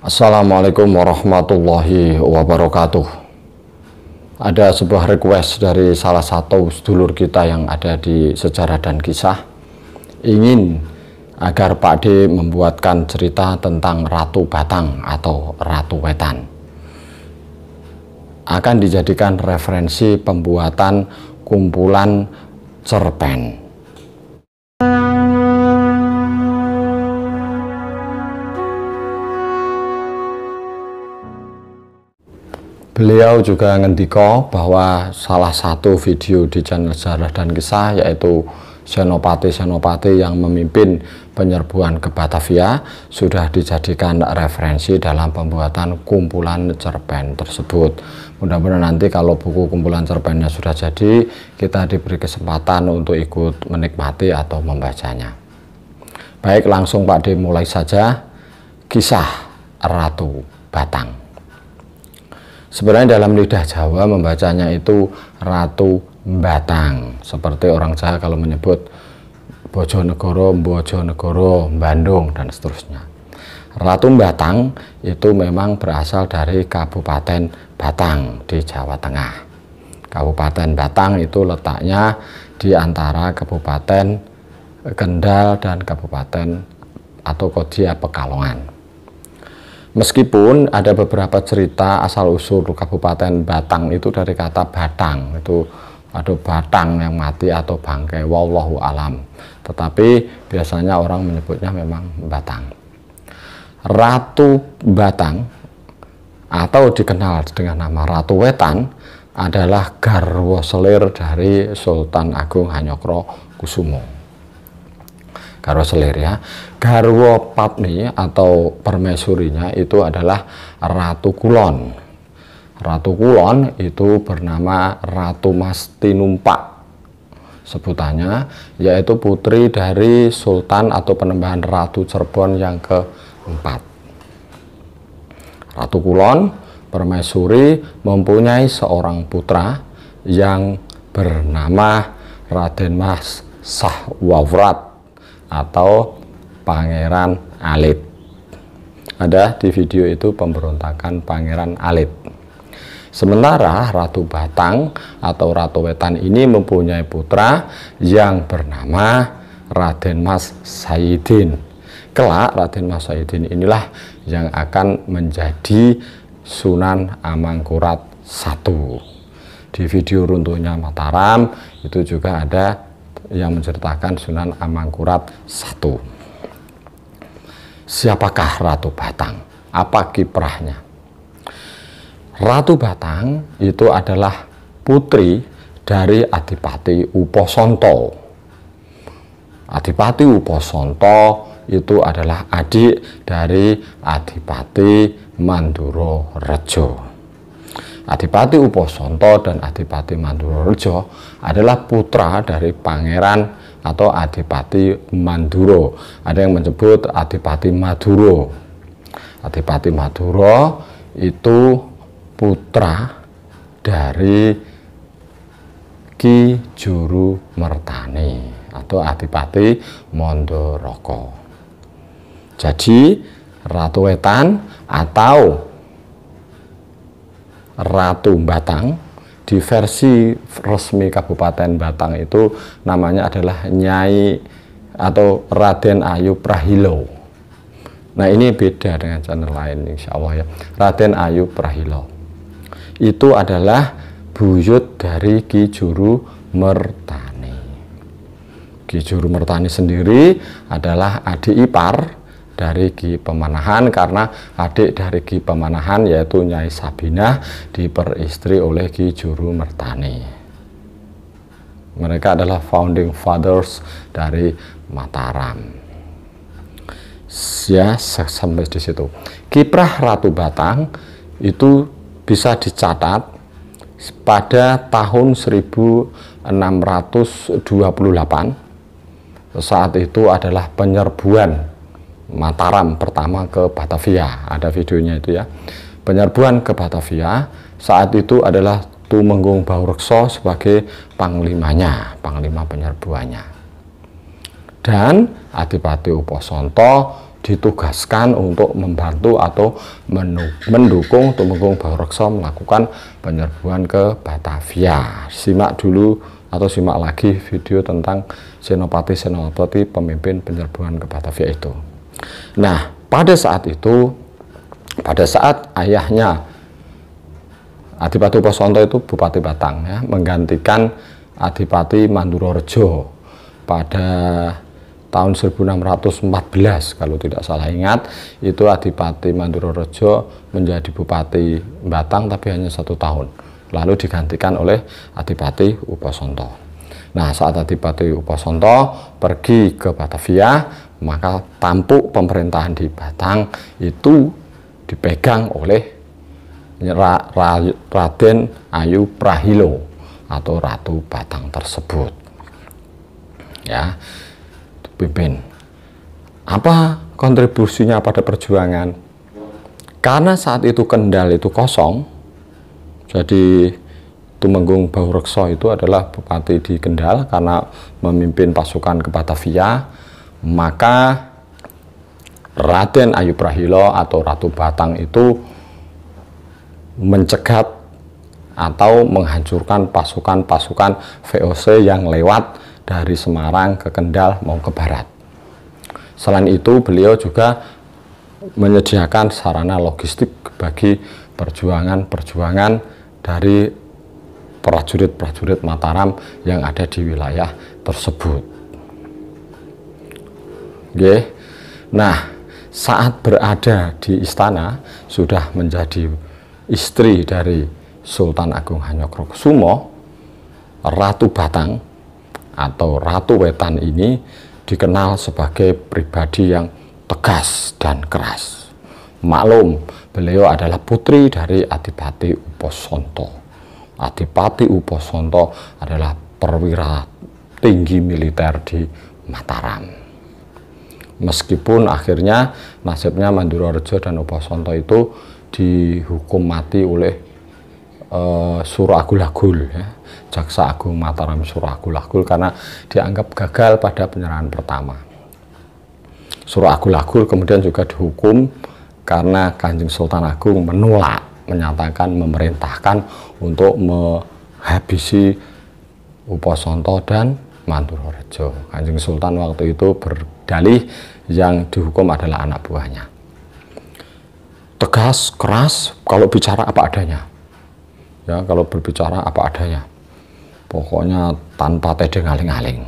Assalamualaikum warahmatullahi wabarakatuh. Ada sebuah request dari salah satu sedulur kita yang ada di Sejarah dan Kisah, ingin agar Pak D membuatkan cerita tentang Ratu Batang atau Ratu Wetan. Akan dijadikan referensi pembuatan kumpulan cerpen. Beliau juga ngendika bahwa salah satu video di channel Sejarah dan Kisah, yaitu senopati-senopati yang memimpin penyerbuan ke Batavia, sudah dijadikan referensi dalam pembuatan kumpulan cerpen tersebut. Mudah-mudahan nanti kalau buku kumpulan cerpennya sudah jadi, kita diberi kesempatan untuk ikut menikmati atau membacanya. Baik, langsung Pak D mulai saja. Kisah Ratu Batang. Sebenarnya dalam lidah Jawa membacanya itu Ratu Batang, seperti orang Jawa kalau menyebut Bojonegoro, Bandung, dan seterusnya. Ratu Batang itu memang berasal dari Kabupaten Batang di Jawa Tengah. Kabupaten Batang itu letaknya di antara Kabupaten Kendal dan Kabupaten atau Kodia Pekalongan. Meskipun ada beberapa cerita asal-usul Kabupaten Batang itu dari kata batang, itu ada batang yang mati atau bangkai, wallahu alam. Tetapi biasanya orang menyebutnya memang Batang. Ratu Batang atau dikenal dengan nama Ratu Wetan adalah garwa selir dari Sultan Agung Hanyokro Kusumo. Garwa selir ya. Garwa patni atau permaisurinya itu adalah Ratu Kulon. Ratu Kulon itu bernama Ratu Mas Tinumpak sebutannya, yaitu putri dari Sultan atau Penembahan Ratu Cirebon yang keempat. Ratu Kulon permaisuri mempunyai seorang putra yang bernama Raden Mas Sahwawrat atau Pangeran Alit. Ada di video itu pemberontakan Pangeran Alit. Sementara Ratu Batang atau Ratu Wetan ini mempunyai putra yang bernama Raden Mas Saidin. Kelak Raden Mas Saidin inilah yang akan menjadi Sunan Amangkurat I. Di video Runtuhnya Mataram itu juga ada yang menceritakan Sunan Amangkurat I. Siapakah Ratu Batang? Apa kiprahnya? Ratu Batang itu adalah putri dari Adipati Uposonto. Adipati Uposonto itu adalah adik dari Adipati Manduro Rejo. Adipati Uposonto dan Adipati Manduro Rejo adalah putra dari pangeran atau Adipati Manduro. Ada yang menyebut Adipati Maduro. Adipati Maduro itu putra dari Ki Juru Mertani atau Adipati Mondoroko. Jadi Ratu Wetan atau Ratu Batang di versi resmi Kabupaten Batang itu namanya adalah Nyai atau Raden Ayu Prahilo. Nah, ini beda dengan channel lain insya Allah ya. Raden Ayu Prahilo itu adalah buyut dari Ki Juru Mertani. Ki Juru Mertani sendiri adalah adik ipar dari Ki Pemanahan, karena adik dari Ki Pemanahan yaitu Nyai Sabinah diperistri oleh Ki Juru Mertani. Mereka adalah founding fathers dari Mataram. Ya, sampai di situ. Kiprah Ratu Batang itu bisa dicatat pada tahun 1628. Saat itu adalah penyerbuan Mataram pertama ke Batavia. Ada videonya itu ya. Penyerbuan ke Batavia saat itu adalah Tumenggung Baurekso sebagai panglimanya, panglima penyerbuannya. Dan Adipati Uposonto ditugaskan untuk membantu atau mendukung Tumenggung Baurekso melakukan penyerbuan ke Batavia. Simak dulu atau simak lagi video tentang Senopati pemimpin penyerbuan ke Batavia itu. Nah, pada saat itu, pada saat ayahnya Adipati Uposonto itu Bupati Batang, ya, menggantikan Adipati Mandurorejo pada tahun 1614 kalau tidak salah ingat, itu Adipati Mandurorejo menjadi Bupati Batang tapi hanya 1 tahun, lalu digantikan oleh Adipati Uposonto. Nah, saat Adipati Uposonto pergi ke Batavia, maka tampuk pemerintahan di Batang itu dipegang oleh Raden Ayu Prahilo atau Ratu Batang tersebut, ya, pimpin. Apa kontribusinya pada perjuangan? Karena saat itu Kendal itu kosong, jadi Tumenggung Baurekso itu adalah bupati di Kendal karena memimpin pasukan ke Batavia, maka Raden Ayu Prahilo atau Ratu Batang itu mencegat atau menghancurkan pasukan-pasukan VOC yang lewat dari Semarang ke Kendal mau ke barat. Selain itu, beliau juga menyediakan sarana logistik bagi perjuangan-perjuangan dari prajurit-prajurit Mataram yang ada di wilayah tersebut. Oke. Nah, saat berada di istana sudah menjadi istri dari Sultan Agung Hanyokrokusumo, Ratu Batang atau Ratu Wetan ini dikenal sebagai pribadi yang tegas dan keras. Maklum, beliau adalah putri dari Adipati Uposonto. Adipati Uposonto adalah perwira tinggi militer di Mataram. Meskipun akhirnya nasibnya Mandurorejo dan Uposonto itu dihukum mati oleh Suroh Agul-Agul, ya, Jaksa Agung Mataram Suroh Agul-Agul, karena dianggap gagal pada penyerahan pertama. Suroh Agul-Agul kemudian juga dihukum karena Kanjeng Sultan Agung menolak, menyatakan memerintahkan untuk menghabisi Uposonto dan Mandurorejo. Kanjeng Sultan waktu itu berdalih yang dihukum adalah anak buahnya. Tegas, keras, kalau bicara apa adanya. Ya, kalau berbicara apa adanya. Pokoknya tanpa tedeng aling-aling.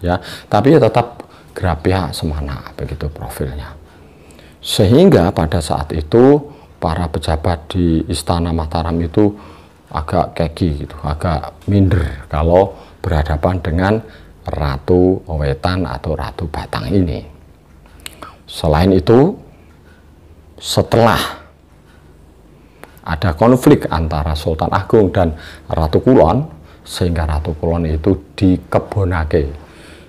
Ya, tapi ya tetap gerak pihak semana, begitu profilnya. Sehingga pada saat itu para pejabat di Istana Mataram itu agak keki gitu, agak minder kalau berhadapan dengan Ratu Wetan atau Ratu Batang ini. Selain itu, setelah ada konflik antara Sultan Agung dan Ratu Kulon, sehingga Ratu Kulon itu dikebonake.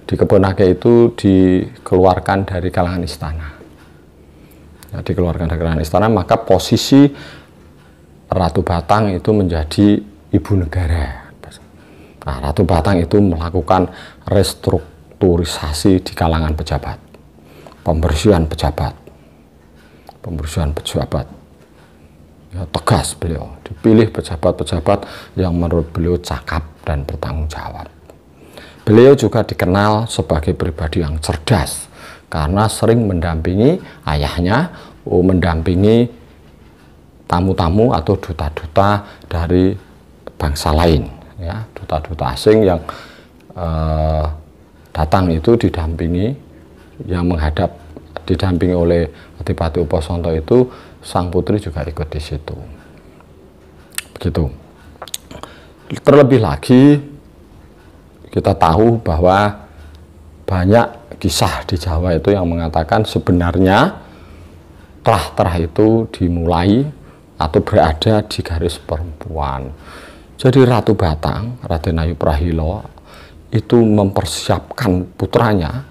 Dikebonake itu dikeluarkan dari kalangan istana. Ya, dikeluarkan dari kalangan istana, maka posisi Ratu Batang itu menjadi ibu negara. Nah, Ratu Batang itu melakukan restrukturisasi di kalangan pejabat, pembersihan pejabat. Ya, tegas beliau, dipilih pejabat-pejabat yang menurut beliau cakap dan bertanggung jawab. Beliau juga dikenal sebagai pribadi yang cerdas karena sering mendampingi ayahnya, mendampingi tamu-tamu atau duta-duta dari bangsa lain, ya, duta-duta asing yang datang itu didampingi, yang menghadap didampingi oleh Adipati Uposonto itu, sang putri juga ikut di situ. Begitu. Terlebih lagi kita tahu bahwa banyak kisah di Jawa itu yang mengatakan sebenarnya terah-terah itu dimulai atau berada di garis perempuan. Jadi Ratu Batang, Raden Ayu Prahilo itu mempersiapkan putranya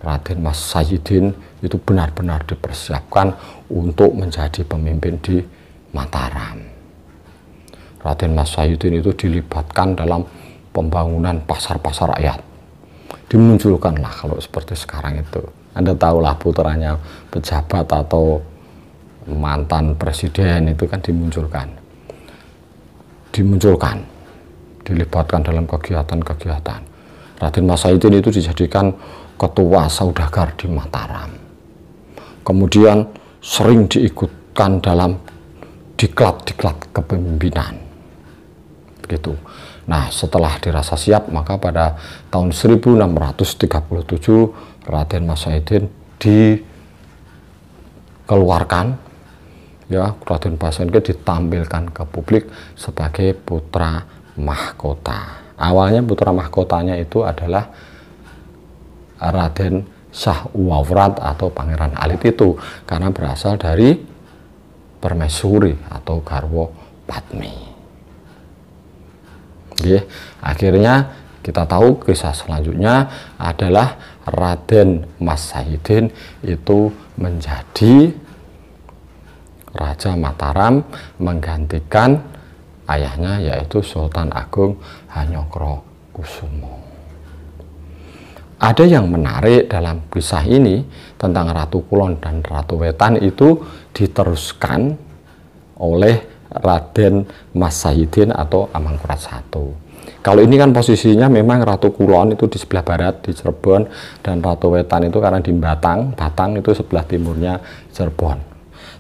Raden Mas Sayidin itu benar-benar dipersiapkan untuk menjadi pemimpin di Mataram. Raden Mas Sayidin itu dilibatkan dalam pembangunan pasar-pasar rakyat. Dimunculkanlah kalau seperti sekarang itu Anda tahulah putranya pejabat atau mantan presiden itu kan dimunculkan, dilibatkan dalam kegiatan-kegiatan. Raden Mas Saidin itu dijadikan ketua saudagar di Mataram. Kemudian sering diikutkan dalam diklat-diklat kepemimpinan. Begitu. Nah, setelah dirasa siap, maka pada tahun 1637 Raden Mas Saidin dikeluarkan, ya, Raden Mas Saidin ditampilkan ke publik sebagai putra mahkota. Awalnya putra mahkotanya itu adalah Raden Shah Uwawrat atau Pangeran Alit itu, karena berasal dari permaisuri atau garwa Padmi. Oke, akhirnya kita tahu kisah selanjutnya adalah Raden Mas Saidin itu menjadi Raja Mataram menggantikan ayahnya, yaitu Sultan Agung Hanyokrokusumo. Ada yang menarik dalam kisah ini tentang Ratu Kulon dan Ratu Wetan itu diteruskan oleh Raden Mas Saidin atau Amangkurat I. Kalau ini kan posisinya memang Ratu Kulon itu di sebelah barat di Cirebon, dan Ratu Wetan itu karena di Batang itu sebelah timurnya Cirebon.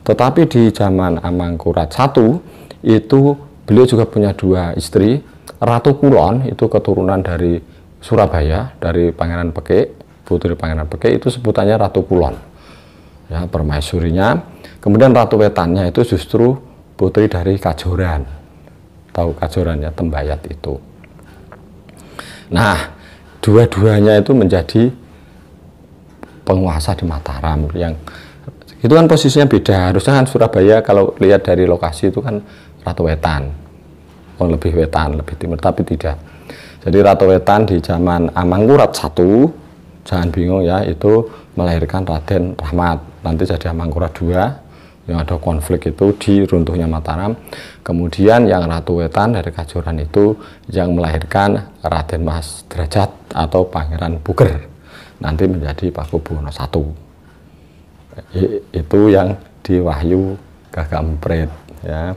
Tetapi di zaman Amangkurat I itu beliau juga punya dua istri. Ratu Kulon itu keturunan dari Surabaya, dari Pangeran Pekik, putri Pangeran Pekik, itu sebutannya Ratu Kulon, ya, permaisurinya. Kemudian Ratu Wetannya itu justru putri dari Kajoran, tahu Kajoran ya, Tembayat itu. Nah, dua-duanya itu menjadi penguasa di Mataram, yang itu kan posisinya beda. Harusnya kan Surabaya kalau lihat dari lokasi itu kan Ratu Wetan, lebih wetan, lebih timur, tapi tidak. Jadi Ratu Wetan di zaman Amangkurat I, jangan bingung ya, itu melahirkan Raden Rahmat, nanti jadi Amangkurat II, yang ada konflik itu di runtuhnya Mataram. Kemudian yang Ratu Wetan dari Kajoran itu yang melahirkan Raden Mas Derajat atau Pangeran Puger, nanti menjadi Pakubuwono I. Itu yang di Wahyu Gagampret, ya.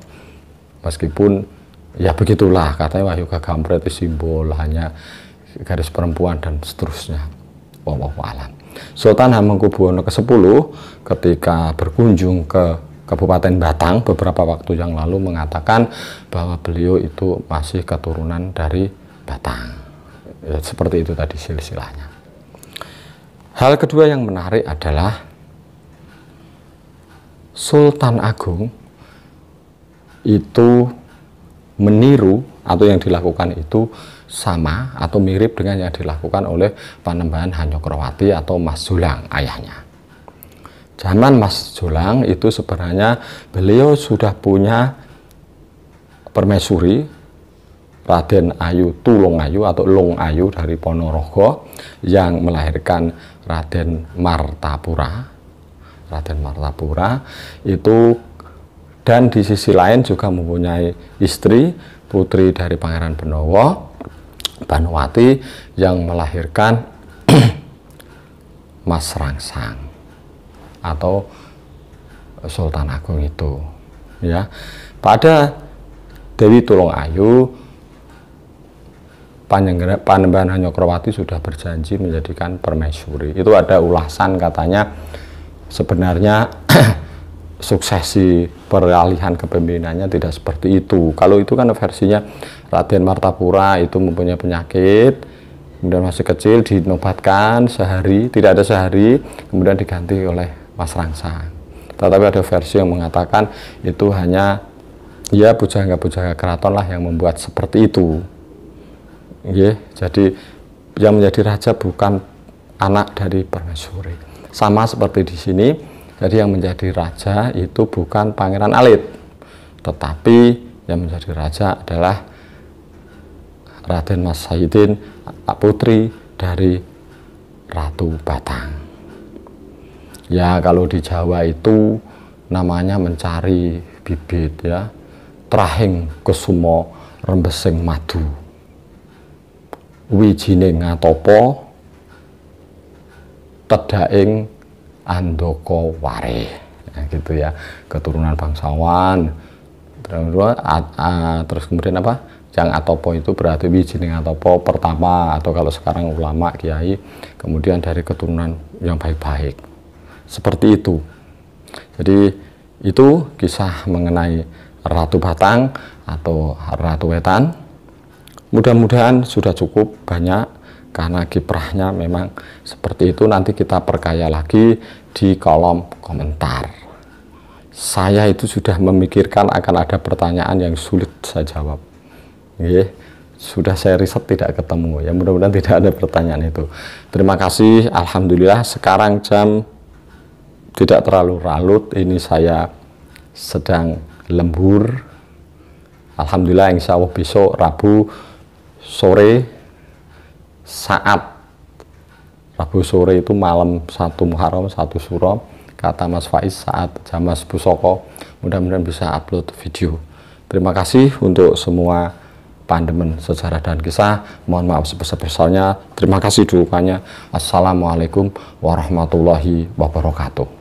Meskipun ya begitulah, katanya Wahyu Gagampret itu simbol hanya garis perempuan dan seterusnya. Wallahu a'lam. Sultan Hamengkubuwono ke-10 ketika berkunjung ke Kabupaten Batang beberapa waktu yang lalu mengatakan bahwa beliau itu masih keturunan dari Batang. Ya, seperti itu tadi silsilahnya. Hal kedua yang menarik adalah Sultan Agung itu meniru atau yang dilakukan itu sama atau mirip dengan yang dilakukan oleh Panembahan Hanyokrowati atau Mas Jolang, ayahnya. Zaman Mas Jolang itu sebenarnya beliau sudah punya permaisuri Raden Ayu Tulungayu atau Lung Ayu dari Ponorogo yang melahirkan Raden Martapura. Raden Martapura itu, dan di sisi lain juga mempunyai istri putri dari Pangeran Benowo, Banowati, yang melahirkan Mas Rangsang atau Sultan Agung itu, ya. Pada Dewi Tulungayu, Panembahan Hanyokrowati sudah berjanji menjadikan permaisuri. Itu ada ulasan, katanya sebenarnya suksesi peralihan kepemimpinannya tidak seperti itu. Kalau itu kan versinya Raden Martapura itu mempunyai penyakit, kemudian masih kecil, dinobatkan sehari, tidak ada sehari, kemudian diganti oleh Mas Rangsang. Tetapi ada versi yang mengatakan itu hanya ya pujangga-pujangga keraton lah yang membuat seperti itu. Jadi yang menjadi raja bukan anak dari permaisuri. Sama seperti di sini. Jadi yang menjadi raja itu bukan Pangeran Alit, tetapi yang menjadi raja adalah Raden Mas Saidin, putri dari Ratu Batang. Ya, kalau di Jawa itu namanya mencari bibit, ya. Trahing kusumo rembesing madu, wijine ngatopo Tedaing Andoko Ware, nah, gitu ya, keturunan bangsawan. Terus kemudian apa? Jang Atopo itu berarti wijining Atopo pertama, atau kalau sekarang ulama kiai, kemudian dari keturunan yang baik-baik. Seperti itu. Jadi itu kisah mengenai Ratu Batang atau Ratu Wetan. Mudah-mudahan sudah cukup banyak, karena kiprahnya memang seperti itu. Nanti kita perkaya lagi di kolom komentar. Saya itu sudah memikirkan akan ada pertanyaan yang sulit saya jawab. Sudah saya riset tidak ketemu. Ya mudah-mudahan tidak ada pertanyaan itu. Terima kasih. Alhamdulillah sekarang jam tidak terlalu larut. Ini saya sedang lembur. Alhamdulillah, insya Allah besok Rabu sore, saat Rabu sore itu malam 1 Muharram 1 Suro, kata Mas Faiz, saat Jamas Pusoko, mudah-mudahan bisa upload video. Terima kasih untuk semua pandemen sejarah dan kisah. Mohon maaf sebesar-besarnya. Terima kasih dukungannya. Assalamualaikum warahmatullahi wabarakatuh.